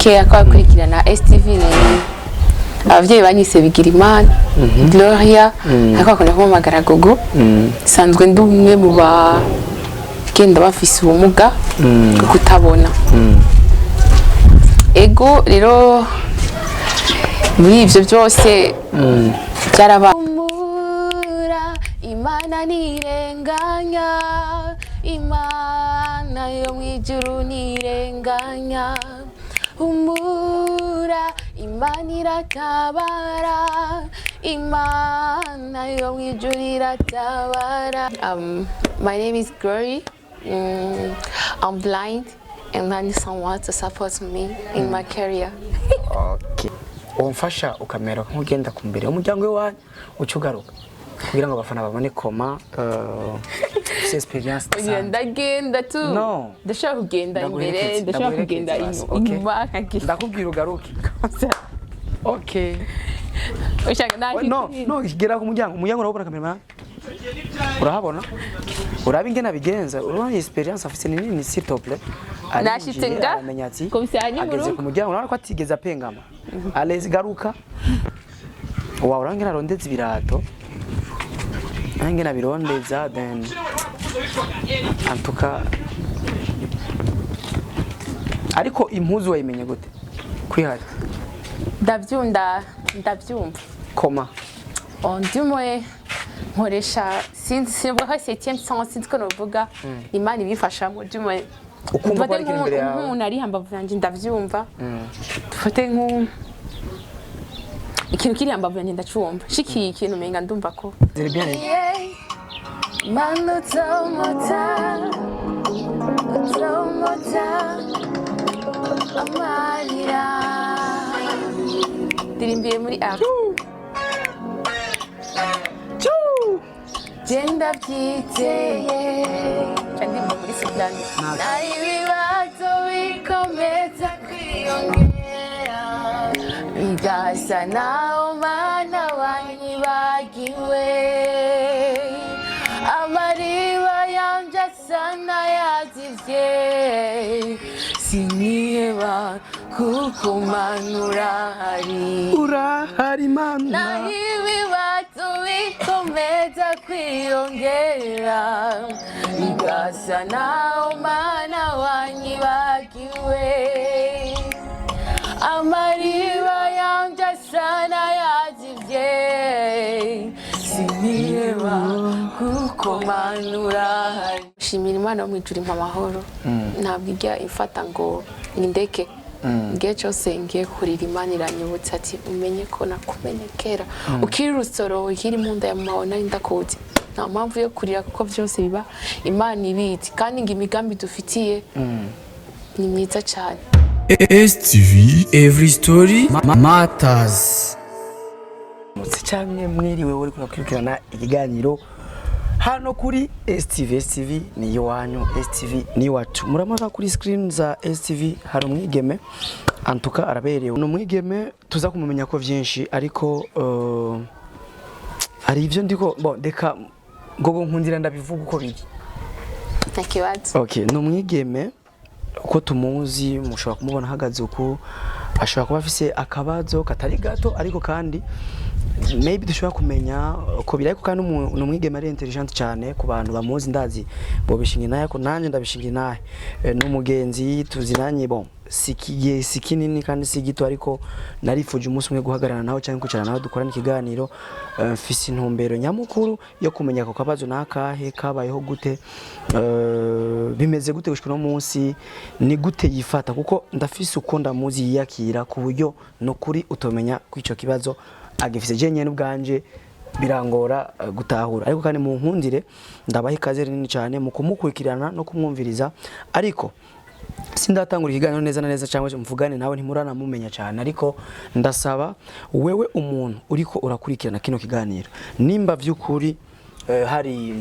kera kwakurikirana STV ni abavyeyi banyise Bigirimana Gloria ariko akunda kumamagara Gogo sanzwe ndi umwe mu bagenda bafise ubumuga bwo kutabona ego rero muri ivyo byose byaraba Imana nirenganya Imana yo mwijuru nirenganya humura Imana iratabara Imana yo mwijuru iratabara. My name is Gloria. I'm blind and I need someone to support me in my career. Okay. Umfasha ukamera nk'ugenda kumbere umuryango wanyu ucugaruka kugira ngo abafana babone koma experience ndagenda tu ndashaka kugenda imbere ndashaka kugenda inyuma ndakubwira ugaruke. Okay. Ushaka naki no igera ku umuryango urabona kamera urahabona urabe ingena bigenza urabona experience afise nini s'il te plaît nashitse nga komisari ageze ku muryango urabona ko atigeze apengama alezi garuka wa urangena rondetse ibirato angena birondeza then antuka ariko impuzu wayimenye gute kwihari ndabyumva koma ndimwe nkoresha sinzi bwa 7e sens sinzi ko novuga Imana ibifashamo ndimwe ukumva ko ari imbere yawe umuntu ari hambavu yanje ndavyumva dufate nku ikintu kiri hambavu yanje ndacumva shiki ikintu menga ndumva ko Mano tomota amarira dirimbiye muri app Jenda byiteye kandi muri Sudani nari bibazo bikomeza kwiyongera bigasa naho mana wanyibagiwe amariba yanje sana yazivye siniheba kuko manura urahari mana nari bibazo bikomeza kwiyongera bigasa naho mana wanyibagiwe amariba yanje sana yazivye siniheba kuko manura shimira Imana yo mwijuru impa amahoro ntabwo ijya ifata ngo nindeke ngiye cyose ngiye kurira Imana iranyibutsa ati umenye ko nakumenekera ukiri rusoro ukiri mu nda ya mama nari ndakuzi nta mpamvu yo kurira kuko byose biba Imana ibiti kandi ngo imigambi dufitiye ni myiza cyane. STV Every Story Matters. Cyane mwiriwe uri kukurikirana ikiganiro hano kuri STV ni iwanyu STV ni wacu muramaza kuri screen za STV hari umwigeme antuka araberewe no mwigeme tuza kumumenya ko byinshi ariko ari ivyo ndiko deka Gogo nkundira ndabivuga uko biri ntakibazo. Okay no mwigeme uko tumuzi mushobora kumubona hagaze uko ashobora kuba afise akabazo katari gato ariko kandi maybe dushobora kumenya ko birayiko kandi umwigeme ari intelligent cyane ku bantu bamuzi ndazi bo bishinga naye ko nanje ndabishinga naye n'umugenzi tuzinanye sikiye sikinini kandi sigito ariko narifuje umunsi umwe guhagarara nawe cyangwa kwicara nawe dukorana ikiganiro mfise intumbero nyamukuru yo kumenya ko kabazo nakahe kabayeho gute bimeze gute gushika no munsi ni gute yifata kuko ndafise uko ndamuzi yiyakira ku buryo no kuri utomenya kwico kibazo agifise je nyene ubwanje birangora gutahura ariko kandi mu nkundire ndabaha ikaze nini cyane mu kumukurikirana no kumwumviriza ariko sindatangura ikiganiro neza na neza cyangwa mvugane nawe ntimurana mumenya cyane ariko ndasaba wewe umuntu uriko urakurikirana kino kiganiro nimba vy'ukuri hari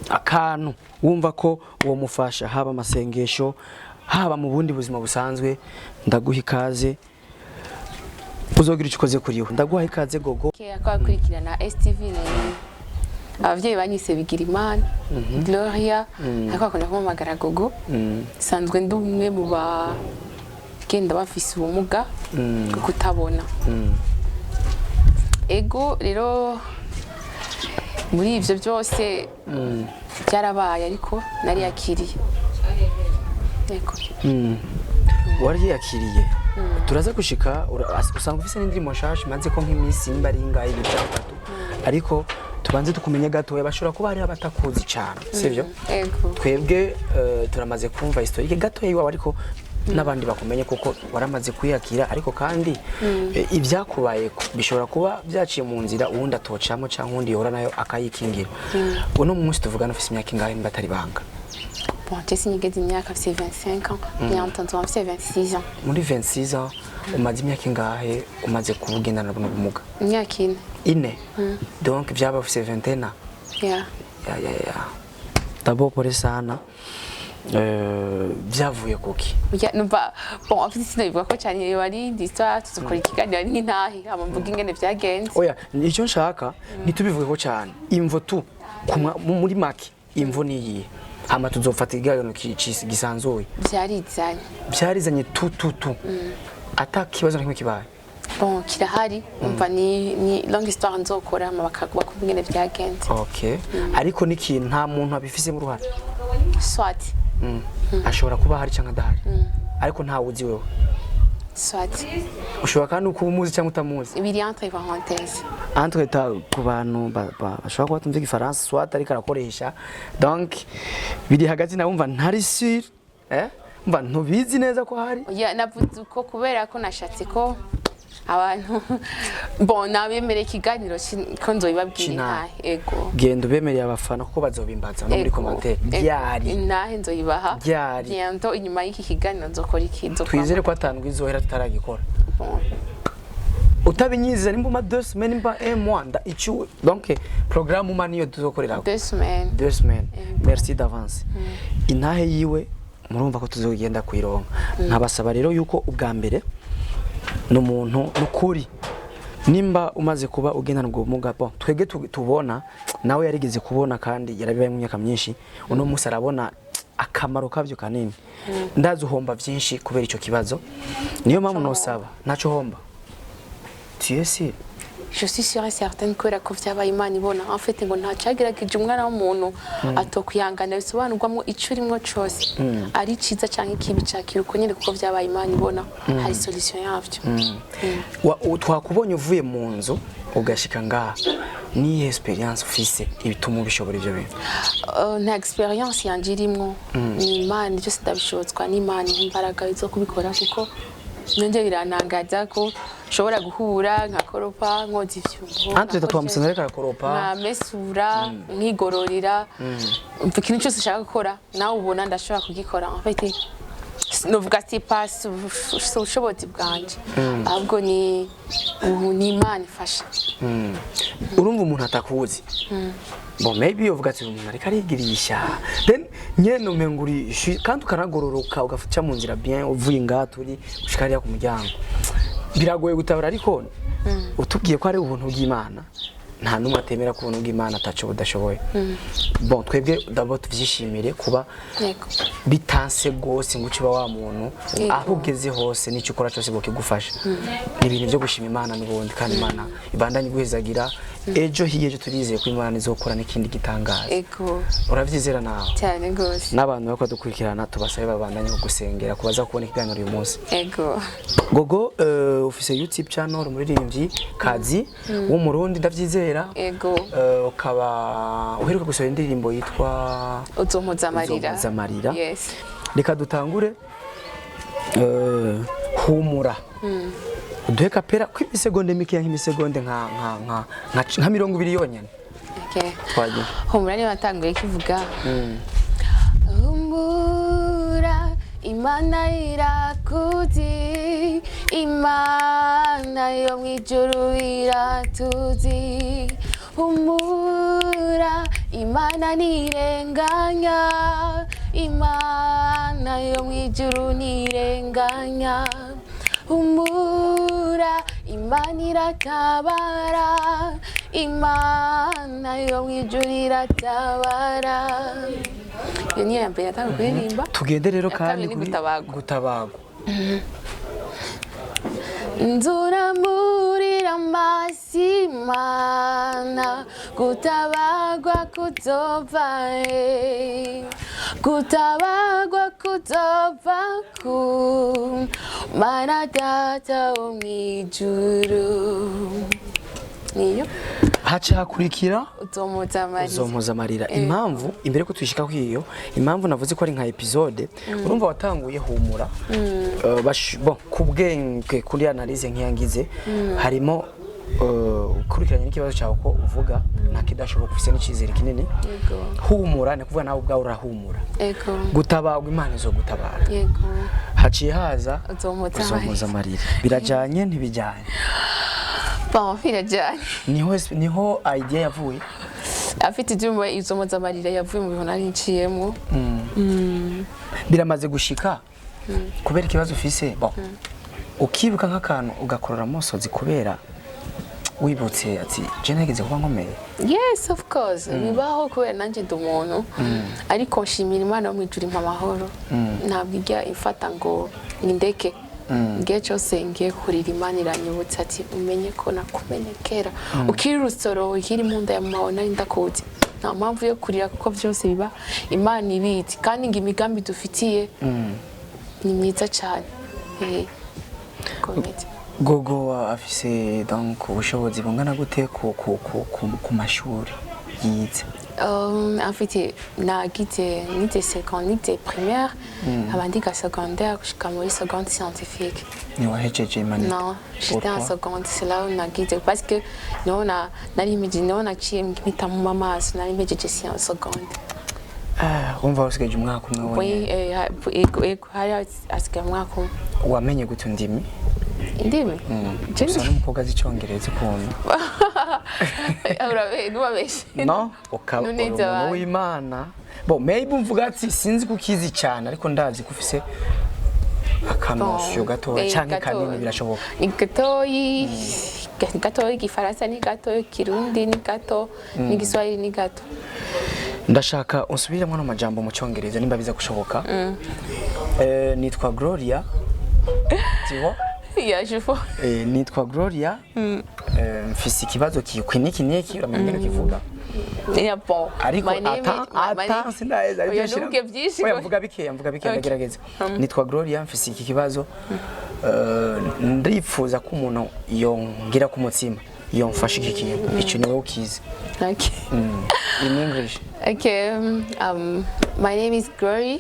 akantu wumva ko uwo mufasha haba amasengesho haba mu bundi buzima busanzwe ndaguha ikaze uzogira icikoze kuriho ndaguha ikaze Gogo kera kwakurikirana STV ni abavyeyi banyise Bigirimana Gloria ariko akunda kumamagara Gogo sanzwe ndi umwe mu bagenda bafise ubumuga bwo kutabona. Ego rero muri ivyo byose byarabaye ariko nari yakiriye. Ego. Wari yakiriye. Turaza gushika usanga ufise n'indirimo nshasha maze ko nk'imisi mbari ingahe bitatu. Ariko tubanze tukumenya gatoya bashobora kuba ari abatakuzi cyane sivyo? Ego. Twebwe turamaze kumva historique gatoya iwawe ariko n'abandi bakumenye kuko waramaze kuyakira ariko kandi ibyakubaye bishobora kuba byaciye mu nzira uwundi atocamo cyangwa undi yora nayo akayikingira. Uno munsi tuvugana ufise imyaka ingahe batari banga? Bon, j'ai signé imyaka afite 25 ans, nyantanzwe afite 26 ans. Muri 26 ans umaze imyaka ingahe umaze kubugendana n'ubumuga? Imyaka 4. Ine. Donc byaba ufite 21 ans. Yeah. Ya. D'abord pour sana byavuye kuki? Numva bon afite sinabivuga ko cyane wari histoire tuzukora ikiganiro n'intahi amamvuga ingene byagenze. Oya, icyo nshaka ntitubivuge ko cyane. Imvo tu muri make imvo niyi. Hama tuzofata ikiganiro gisanzuye. Byarizanye tu. Ata kibazo nk'imwe kibaye. Bon, kirahari umva ni long histoire nzokora amabakaguba kubingene byagenze. Okay. Ariko n'ikintu nta muntu abifise mu ruhara. Swati. Ashobora kuba hari cyangwa adahari. Ariko nta wuzi wewe. Swati. Ushobora kandi kuba umuzi cyangwa utamuzi. Biri entre parenthèses. Entre ku bantu bashobora kuba tumve igifaransa swati ariko arakoresha. Donc biri hagati na wumva ntari sûr. Mba ntubizi neza ko hari. Ya navuze ko kubera ko nashatse ko abantu bon nabemere ikiganiro ko nzoyibabwira ego. Genda ubemereye abafana kuko bazobimbaza no muri commentaire. Byari. Nahe nzoyibaha. Byari. Biento inyuma y'iki kiganiro nzokora ikinzo. Twizere ko atandwi izohera tutaragikora. Bon. Utabinyiza nimba ma 2 semaines nimba 1 mois nda icu. Donc programme maniyo tuzokorera. 2 semaines. 2 semaines. Merci d'avance. Intahe yiwe murumva ko tuzogenda kwironka. Nkabasaba rero yuko ubwa mbere n'umuntu n'ukuri nimba umaze kuba ugendana ubwo bumuga bon twege tubona nawe yarigeze kubona kandi yarabibaye mu myaka myinshi uno munsi arabona akamaro kavyo kanini. Ndazi uhomba byinshi kubera ico kibazo niyo mpamvu nosaba naco homba. Tu es sûr? Je suis sûre et certaine que la confiance Imana ibona en fait ngo nta cyagerageje umwana w'umuntu atokwihangana bisobanurwamo icurimwo cyose ari ciza cyangwa ikibi cyakira uko nyine kuko byabaye Imana ibona hari solution yavyo. Twakubonye uvuye mu nzu ugashika ngaha ni experience ufise ibituma ubishobora ibyo bintu. Nta experience yangirimwo ni Imana cyo sidabishobozwa ni Imana imbaraga zo kubikora kuko nende biranangaza ko shobora guhura nka koropa nkozi ivyumbo. Ante twamusanga reka koropa. Na mesura nkigororira. Ikintu cyose ushaka gukora nawe ubona ndashobora kugikora. En fait novuga ati pass ubushobozi bwanje. Ahubwo ni Imana ifasha. Urumva umuntu atakuzi. Bon maybe uvuga ati umuntu ariko arigirisha. Then nyene umenguri kandi ukanagororoka ugafuca mu nzira bien uvuye ngaturi ushikariya ku muryango. Biragoye gutabara ariko utubwiye ko ari ubuntu bw'Imana. Nta numwe atemera ko ubuntu bw'Imana ataco budashoboye. Bon twebwe d'abord tuvyishimire kuba bitanse gose ngo uciba wa muntu aho ugeze hose n'icyo ukora cyose bwo kigufasha. Ni ibintu byo gushima Imana n'ubundi kandi Imana ibandanye guhezagira ejo hiyeje turizeye ko Imana izokora n'ikindi gitangaza. Ego. Uravyizera nawe? Cyane gose. N'abantu bako dukurikirana tubasabe babandanye gusengera kubaza kubona ikiganiro uyu munsi. Ego. Gogo ufise YouTube channel umuririmbyi kazi w'umurundi ndavyizera. Ego. Ukaba uheruka gusohora indirimbo yitwa Uzomuzamarira. Yes. Reka dutangure humura. Uduhe kapera ku imisegonde mike nk'imisegonde nka 20 yonyene. Okay. Twaje. Humura ni batanguye kivuga. Humura Imana irakuzi, Imana yo mwijuru iratuzi. Humura Imana nirenganya, Imana yo mwijuru nirenganya. Humura Imana iratabara, Imana yo mwijuru iratabara. Yo niyo yambere atanguririmba. Tugende rero kandi gutabago. Nzura murira masimana kutabagwa kutova kutabagwa kutova ku mana data wo mwijuru niyo haca hakurikira uzomuza amarira impamvu imbere ko twishika kwiyo impamvu navuze ko ari nka episode urumva watanguye humura bon kubwenge kuri analyse nkiyangize harimo kurikiranye n'ikibazo cyawe ko uvuga nta kidashoboka ufise n'icizere kinini humura ne kuvuga nawe ubwawe urahumura gutabagwa Imana zo gutabara haciye haza uzomuza amarira birajanye ntibijanye birajanye niho idea yavuye afite ibyuma izomuza amarira yavuye mu bintu nari nciyemo biramaze gushika kubera ikibazo ufise bon ukibuka nk'akantu ugakorora amosozi kubera wibutse ati je nageze kuba nkomeye yes of course bibaho kubera nanje ndi umuntu ariko nshimira Imana mu ijuru impa amahoro ntabwo ijya ifata ngo indeke ngiye cyose ngiye kurira Imana iranyibutsa ati umenye ko nakumenekera ukiri rusoro ukiri mu nda ya mama nari ndakuzi nta mpamvu yo kurira kuko byose biba Imana ibiti kandi ngo imigambi dufitiye ni myiza cyane Gogo afise donc ubushobozi bungana gute ku mashuri yize afite nite secondaire primaire abandi ka secondaire jusqu'à moi seconde scientifique ni wahejeje mani non j'étais en seconde c'est là où nagite parce que non nari midi non naciye mpita mu mamaso nari mpejeje en seconde umva usigaje umwaka umwe oui hari asigaye umwaka umwe wamenye gute ndimi indimi gusa n'umukobwa z'icyongereza ukuntu nubabeshe no ukaba w'Imana bon maybe umvuga ati sinzi kukizi cyane ariko ndazi ko ufise akanosyo gatoya cyangwa kanini birashoboka ni gatoyi gifaransa ni gato kirundi ni gato ni giswahili ni gato ndashaka unsubiremo n'amajambo mu cyongereza nimba biza gushoboka nitwa Gloria tiwo nitwa Gloria mfise ikibazo kikwiniki niki uramenye kivuga ariko sindaeza oya mvuga bikeya ndagerageza nitwa Gloria mfise iki kibazo ndifuza ko umuntu yongira ku mutima yomfasha iki kintu icyo niwe ukize in English my name is Gloria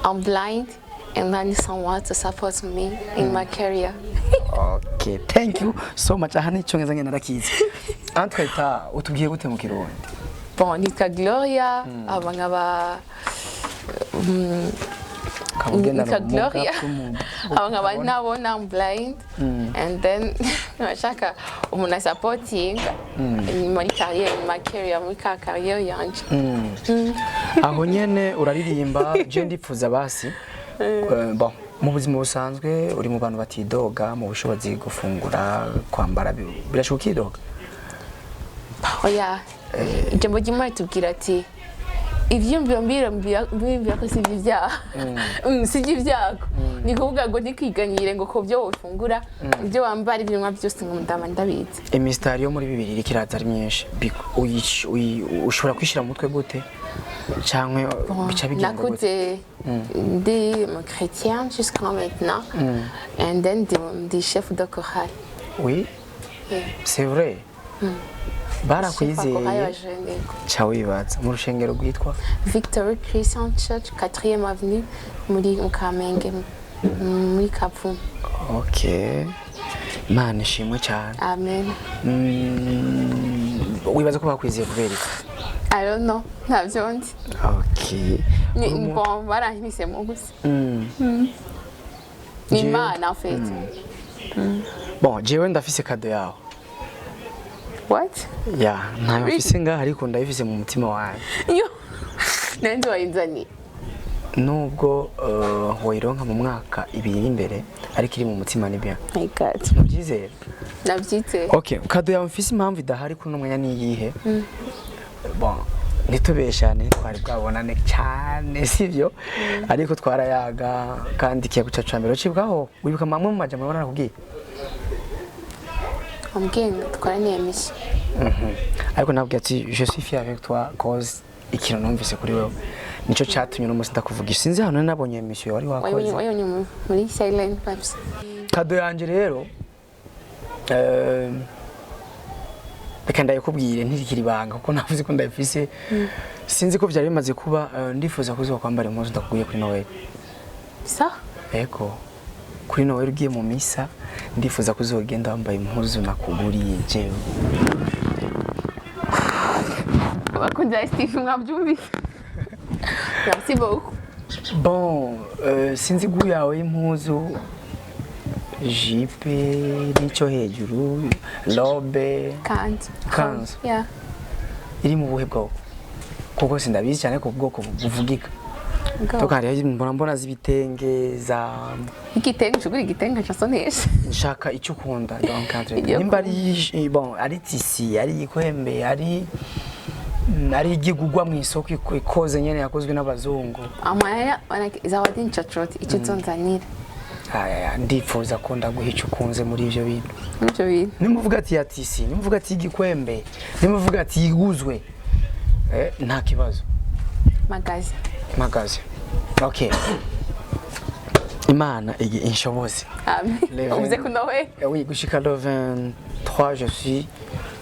I'm blind and I need someone to support me in my career. Okay, thank you so much. Ahani cyongeza ngena ndakizi. Antweta utubwiye gute mu Kirundi? Bon, nitwa Gloria, abangaba nitwa Gloria. Abangaba nabona I'm blind and then nashaka umuntu supporting muri career in my career muri career yanje. Aho nyene uraririmba je ndifuza basi bon mu buzima busanzwe uri mu bantu batidoga mu bushobozi gufungura kwambara birashoboka kidoga oya ijambo ry'Imana tubwira ati ivyumviro mbira ko si ibyaha si ibyago ni kuvuga ngo ntikwiganyire ngo ko byo ufungura ibyo wambara ibintu byose ngo ndabizi imistari yo muri bibiri ikiraza ari myinshi ushobora kwishira mu mutwe gute cyangwa bica bigenda gute ndi chrétien jusqu'à maintenant and then des chefs de chorale oui c'est vrai barakwizeye cyawibaza mu rushengero rwitwa Victory Christian Church 4e avenue muri Mukamenge muri Kapfu. Okay, Imana ishimwe cyane. Amen. Wibaza ko bakwizeye kubera iki? I don't know, ntabyo ndi. Okay. Ni bon barahisemo gusa. Ni Imana en fait. Bon, jewe ndafise kado yawe. What? Yeah, nta mfise nga ariko ndabifise mu mutima wawe. Yo. Nende wayinzani. Nubwo wayironka mu mwaka 2 imbere ariko iri mu mutima ni bien. My God. Nabyizera. Nabyitse. Okay, kado yawe mfise impamvu idahari kuno mwanya ni yihe? Bon, ntitubeshane twari bwabonane cyane sivyo ariko twarayaga kandi kiyago cyacu mbere cibwaho wibuka mamwe mu majambo barakubwiye ambwiye twaraniye misi ariko nabwiye ati je suis fier avec toi cause ikintu numvise kuri wewe nico cyatumye no musi ndakuvugisha sinzi hano nabonye mission wari wakoze wayonye muri silent vibes kado yanje rero reka ndayikubwire ntirikiri banga kuko navuze ko ndayifise sinzi ko byari bimaze kuba ndifuza kuzo kwambara impuzu ndakuguye kuri Noel sa eko kuri Noel ugiye mu misa ndifuza kuzogenda wambaye impuzu nakuguriye jewe bakunda Steve mwabyumvise merci beaucoup bon sinzi guyawe impuzu jipe nico hejuru lobe kanzu yeah iri mu buhe bwoko kuko sindabizi cyane ko bwoko buvugika tukari mbona zibitenge za igitenge cuguri igitenge casonesha nshaka icyo ukunda donc entre nimba ari bon ari tisi ari ikwembe ari igigugwa mu isoko ikoze nyene yakozwe n'abazungu amaya zawadi nchachoti icyo tonzanira ndifuza ko ndaguha icyo ukunze muri ivyo bintu nimuvuga ati ya tisi nimuvuga ati igikwembe nimuvuga ati iguzwe nta kibazo magazi okay imana inshoboze amen uvuze ko nawe oui gushika le 23 je suis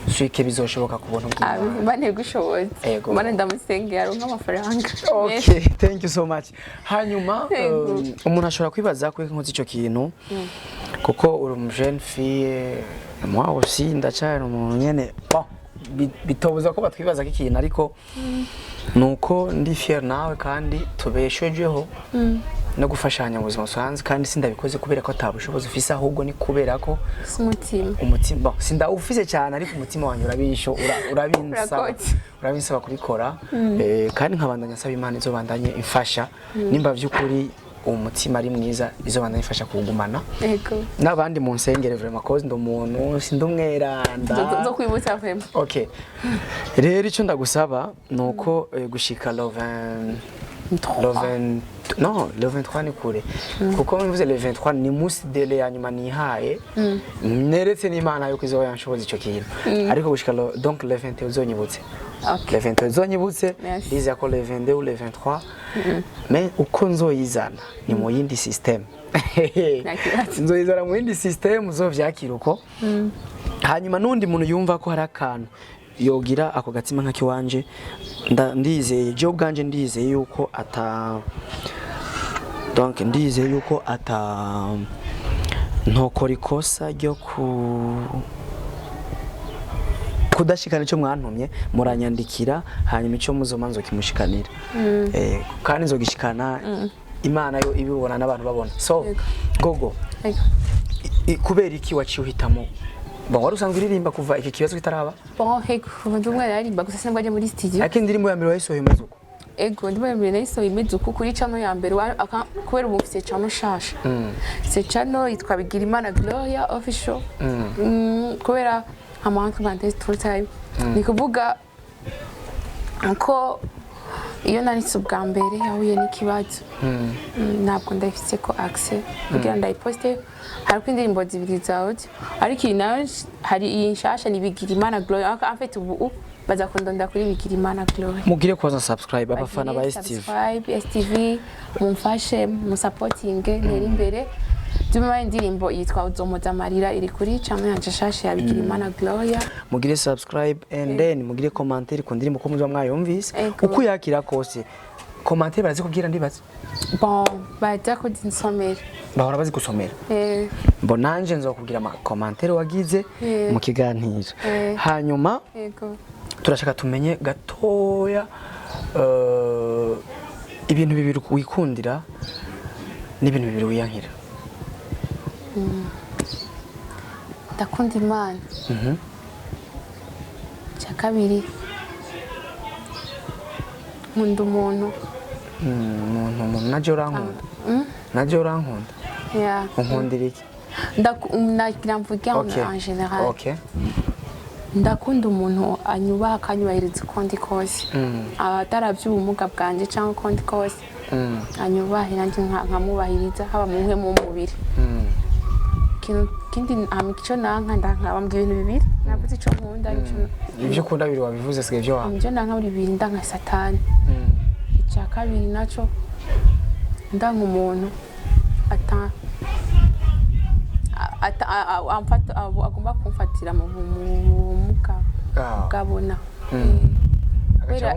celui qui bizoshoboka kubona ubwiza bane gushoboza bane ndamusengera aronka amafaranga okay thank you so much hanyuma umuntu ashobora kwibaza ko nkoze ico kintu kuko uri mu jeune fille moi aussi ndacana umuntu nyene bitobuza ko batwibaza ko ikintu ariko nuko ndi fier nawe kandi tubeshwejeho no gufashanya mu buzima busanzwe kandi sindabikoze kubera ko atabushobozi ufise ahubwo ni kubera ko umutima sindawufise cyane ariko umutima wanjye urabinsaba kubikora kandi nkabandanya nsaba Imana izobandanye imfasha nimba by'ukuri umutima ari mwiza izobandanye ifasha kugumana n'abandi mu nsengere vraiment cause ndo muntu sindumweranda zo kwibutsa vraiment okay rero icyo ndagusaba nuko gushika le 23 ni kure kuko mvuze le 23 ni musi dele ya nyuma nihaye neretse n'Imana yo kwizo yanshoboza ico kintu ariko gushika donc le 20 uzonyibutse le 20 uzonyibutse diza ko le 22 ou le 23 mais uko nzoyizana ni mu yindi system nzoyizana mu yindi system uzovyakira uko hanyuma nundi muntu yumva ko hari akantu yogira ako gatima nka kiwanje ndizeye je ubwanje ndizeye yuko donc ndizeye yuko ntokora ikosa ryo kudashikana icyo mwantumye muranyandikira hanyuma icyo muzomanzo kimushikanira kandi nzogishikana Imana yo ibibona n'abantu babona so Gogo kubera iki waciye uhitamo bon wari usanzwe uririmba kuva iki kibazo kitaraba bon kuva ndumwe aririmba gusa sinabwaje muri studio ariko indirimbo ya mbere wayisohoye imeze uko ndimo ya mbere nayisohoye imeze uko kuri channel ya mbere kubera umufise channel shasha se channel yitwa Bigirimana Gloria official kubera amantu bandese full time ni kuvuga ko iyo naritse ubwa mbere yahuye n'ikibazo ntabwo ndafise ko ASE kugira ndayiposte hariko indirimbo zibiri zawe ariko nawe hari iyi nshasha ni Bigirimana Gloria en fait ubu baza kundonda kuri Bigirimana Gloria mugire kuza subscribe abafana ba STV mumfashe musupporting neri imbere Duma indirimbo yitwa Uzomoza Marira iri kuri channel yanje shasha ya Bigirimana Gloria mugire subscribe and then mugire commentaire ku ndirimbo ko muzo mwayumvise uko yakira kose commentaire barazi kubwira ndibaza bon baza ko dinsomera bahora bazi gusomera bon nanje nzokubwira ama commentaire wagize mu kiganiro hanyuma turashaka tumenye gatoya ibintu bibiri wikundira n'ibintu bibiri wiyankira ndakunda Imana cya kabiri nkunda umuntu najye urankunda najye urankunda unkundira iki nagira mvuge en général ndakunda umuntu anyubaha akanyubahiriza uko ndi kose ataravye ubumuga bwanje cyangwa uko ndi kose anyubahe nanjye nkamubahiriza haba mu nkwe mu mubiri kindi amico nanka ndankabambwa ibintu bibiri navuze ico nkunda ivyo ukunda biri wabivuze sigaye byo wa ivyo nanka buri bibiri ndanka satani icya kabiri naco ndanka umuntu agomba kumfatira mu bumuga bwabona kubera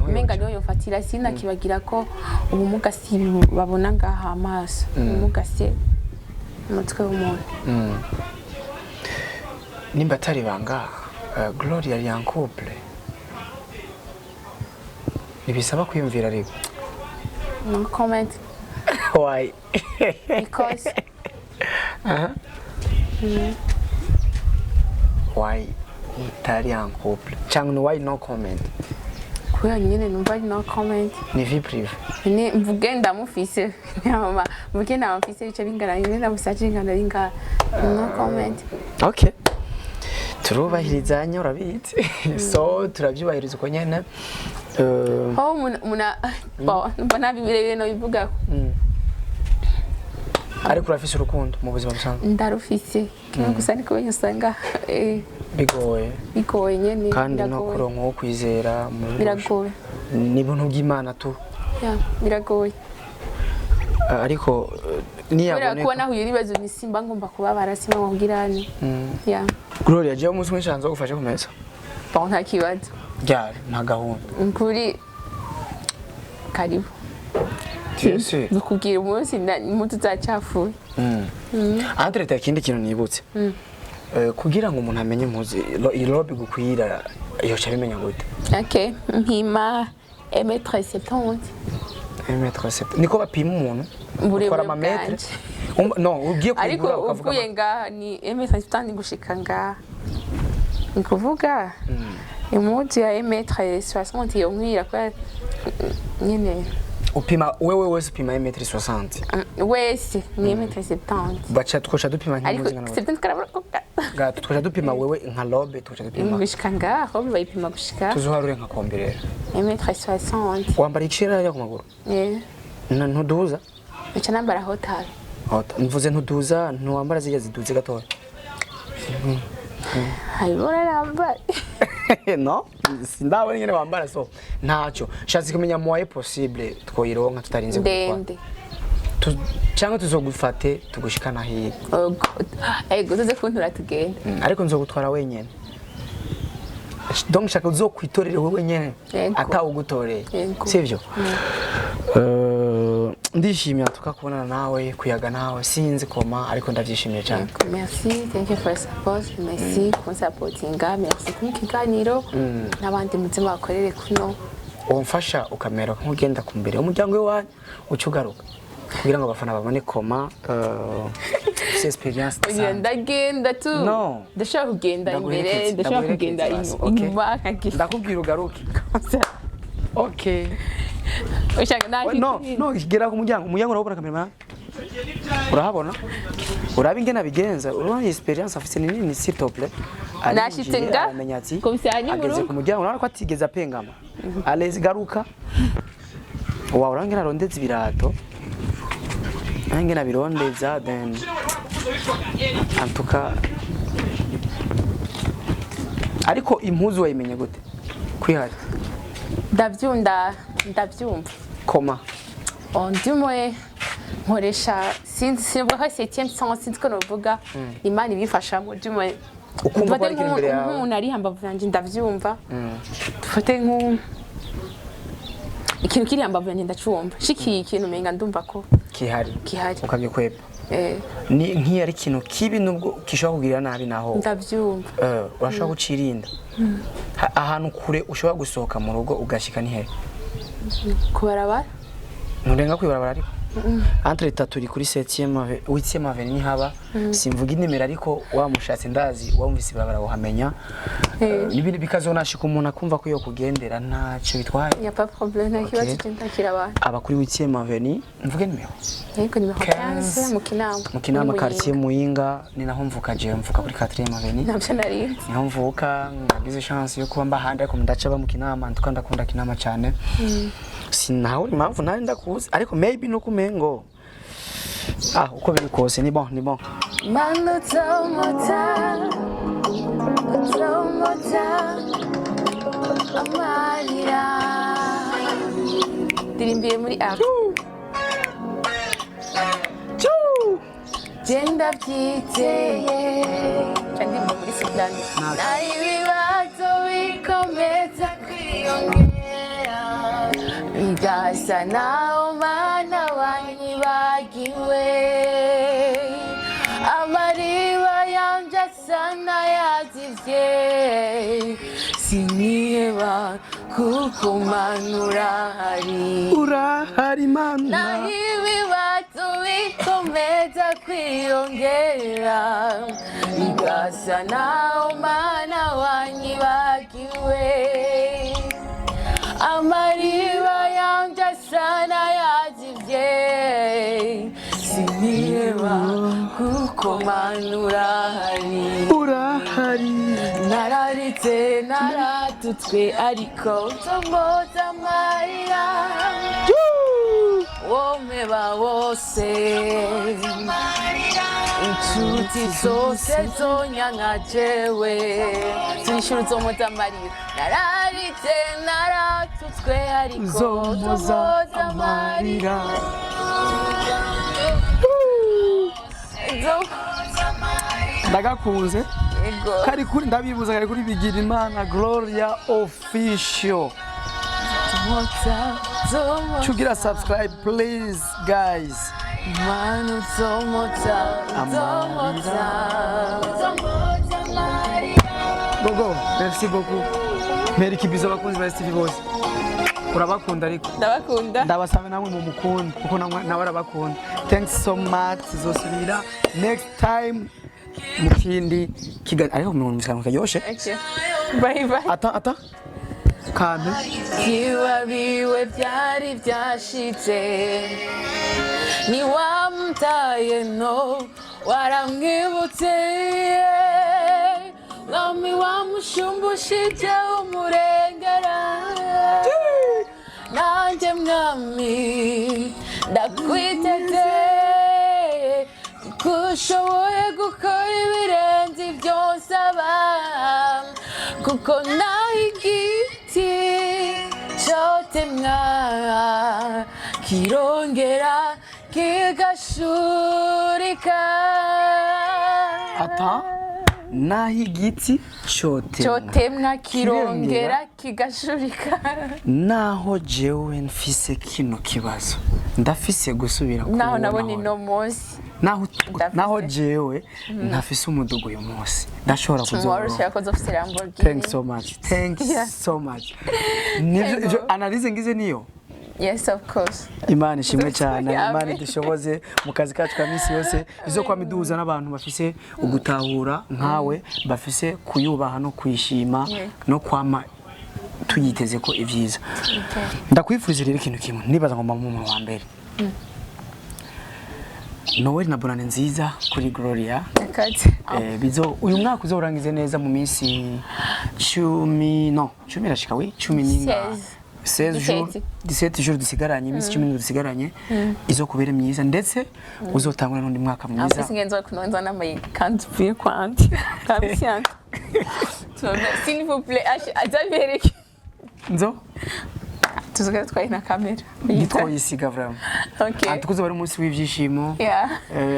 umenga niyo yofatira sinakibagira ko ubumuga si babona ngaha amaso ubumuga se umutwe w'umuntu nimba atari banga Gloria yari en couple nibisaba kwiyumvira ariko no comment why because why utari en couple cyangwa why no comment kubera nyine numva ari no comment ni vie prive ni mvuge ndamufise mama mvuge ndamufise bice bingana nyine ndamusaje ingana ringa no comment okay turubahirizanya urabitse so turabyubahiriza uko nyene muna mbona bibire no bivuga ariko urafise urukundo mu buzima busanzwe ndarufise kimwe gusa niko usanga bigoye nyene kandi no kuronka wo kwizera biragoye ni buntu bw'Imana tu biragoye ariko niyaboneka kubona aho yiribazo nisimba ngomba kubabara sima ngirani Gloria je umunsi mwishanzo gufashe kumeza bon nta kibazo ryari nta gahunda kuri karibu Tiyese nukubwira umunsi mutu zacafuye Andre takindi kintu nibutse kugira ngo umuntu amenye impuzi irobe gukwira iyo cyabimenya gute okay mpima 1m70 1m70 niko bapima umuntu ukora ama metre no ugiye ariko uvuye nga ni 1m70 gushika nga nikuvuga impuzi ya 1m60 yo nkwira kwa nyene upima wewe wese upima 1m60 wese ni 1m70 bacha tukosha dupima nk'impuzi ngana 70 karabura ga tukosha dupima wewe nka lobe tukosha dupima gushika nga lobe bayipima gushika tuzoharure nka kombirera 1m60 wambara ikishira ya ku maguru ntuduza acha nambara hotel mvuze ntuduza ntuwambara zijya ziduze gatoya hayibora nambara no sindabona nyene wambara so ntacho shatse kumenya moye possible twoyironka tutarinze ndende cyangwa tuzogufate tugushikana hiye ego tuze kuntura tugenda ariko nzogutwara wenyene donc shaka uzokwitorera wewe nyene atawugutoreye sivyo ndishimye tukakubonana nawe kuyaga nawe sinzi koma ariko ndavyishimiye cyane merci thank you for support merci for supportinga merci kukiganiro nabandi mutima bakorere kuno umfasha ukamera nk'ugenda kumbere umuryango wanyu ucugaruka kugira ngo abafana babone koma experience ndagenda tu ndashaka kugenda imbere ndashaka kugenda inyuma ndakubwira ugaruke okay ushaka naki no gera ku muryango urabona kamera urahabona urabi ngena bigenza urabona experience afise nini s'il te plaît nashitse nga komisari mu rugo ku muryango urabona ko atigeze apengama alezi garuka wa urangena rondetse ibirato angena birondeza then antuka ariko impuzu wayimenye gute kwihari ndabyumva koma ndimo nkoresha sinzi bwa 7e sens sinzi ko novuga Imana ibifashamo ndimo ukumva ko ari imbere yawe umuntu ari hamba vyanjye ndavyumva dufate nku ikintu kiri hamba vyanjye ndacumva shiki ikintu menga ndumva ko kihari ukabye kweba ni nk'iyari ikintu kibi nubwo kishobora kugira nabi naho ndavyumva urashobora gucirinda ahantu kure ushobora gusohoka mu rugo ugashika ni he kubarabara nturenga kwibarabara ariko entre turi kuri 8e avenue ni haba simvuga inimero ariko wamushatse ndazi wumvise barabara uhamenya n'ibindi bikazonashika umuntu akumva ko yo kugendera ntacyo bitwaye ya pas problème nta kibazo cy'intakira abantu aba kuri 8e avenue mvuge nimero yego ni 15 mu Kinama quartier Muyinga ni naho mvuka je mvuka kuri 4e avenue nabyo nari niho mvuka ngagize chance yo kuba mbahandi ariko ndaca ba mu Kinama ndakunda Kinama cyane sinaho impamvu nari ndakuzi ariko maybe no kumengo uko biri kose ni bon mano tomota amarira dirimbiye muri app genda byiteye kandi muri Sudani nari bibazo bikomeza kwiyongera igasa naho mana wanyibagiwe amariba yanje sana yazivye siniheba kukumanura urahari mana naho ibibazo bikomeza kwiyongera igasa naho mana wanyibagiwe amariba yanje sana yazivye siniheba kukumanura urahari nararitse naratutswe ariko nzomboza amarira womeba wose inshuti zose zonyanka jewe zishura uzomboza amarira nararitse naratutswe ariko nzomboza amarira ndagakunze kari kuri ndabibuza kari kuri Bigirimana Gloria official chugira subscribe please guys manu Gogo merci beaucoup Meri kibizo bakunzi ba STV bose urabakunda ariko ndabakunda ndabasaba namwe mu mukunda kuko nawe arabakunda thanks so much zosubira next time mukindi kigali ariko umuntu musanga kayoshe bye bye ata kandi kiwabiwe byari byashitse ni wamtaye no waramwibutse Lami wamushumbushije umurengera nanje mwami ndakwiteze kushoboye gukora ibirenze byose kuko nahigiti cyotemwa kirongera kigashurika ata nahigiti cyotemwa kirongera kigashurika naho jewe mfise kino kibazo ndafise gusubira naho nabone no munsi naho jewe ntafise umudugo uyu munsi ndashobora kuzora thanks so much nivyo analyze ngize niyo yes of course Imana ishimwe cyane Imana idushoboze mu kazi kacu ka misi yose izo kwa miduza n'abantu bafise ugutahura nkawe bafise kuyubaha no kwishima no kwama tuyiteze ko ivyiza ndakwifuriza rero ikintu kimwe nibaza ngo mu wa mbere Noel na bonane nziza kuri Gloria bizo uyu mwaka uzorangize neza mu minsi 10 irashika we 16 jours 17 jours dusigaranye iminsi 10 dusigaranye izo kubera myiza ndetse uzotangura n'undi mwaka mwiza afise ngenzo kunonza n'amayi kandi puis kwanti kabisyanka s'il vous plaît azabereke nzo tuzogera twaye na kamera yisiga vraiment antukuzo bari umunsi w'ivyishimo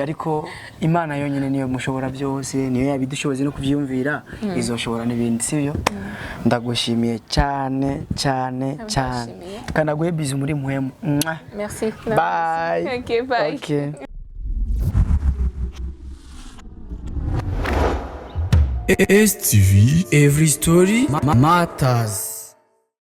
ariko Imana yonyene niyo mushobora byose niyo yabidushoboze no kuvyumvira izoshobora n'ibindi sivyo ndagushimiye cyane kana guhebiza muri muhemu merci bye okay. STV, every story matters.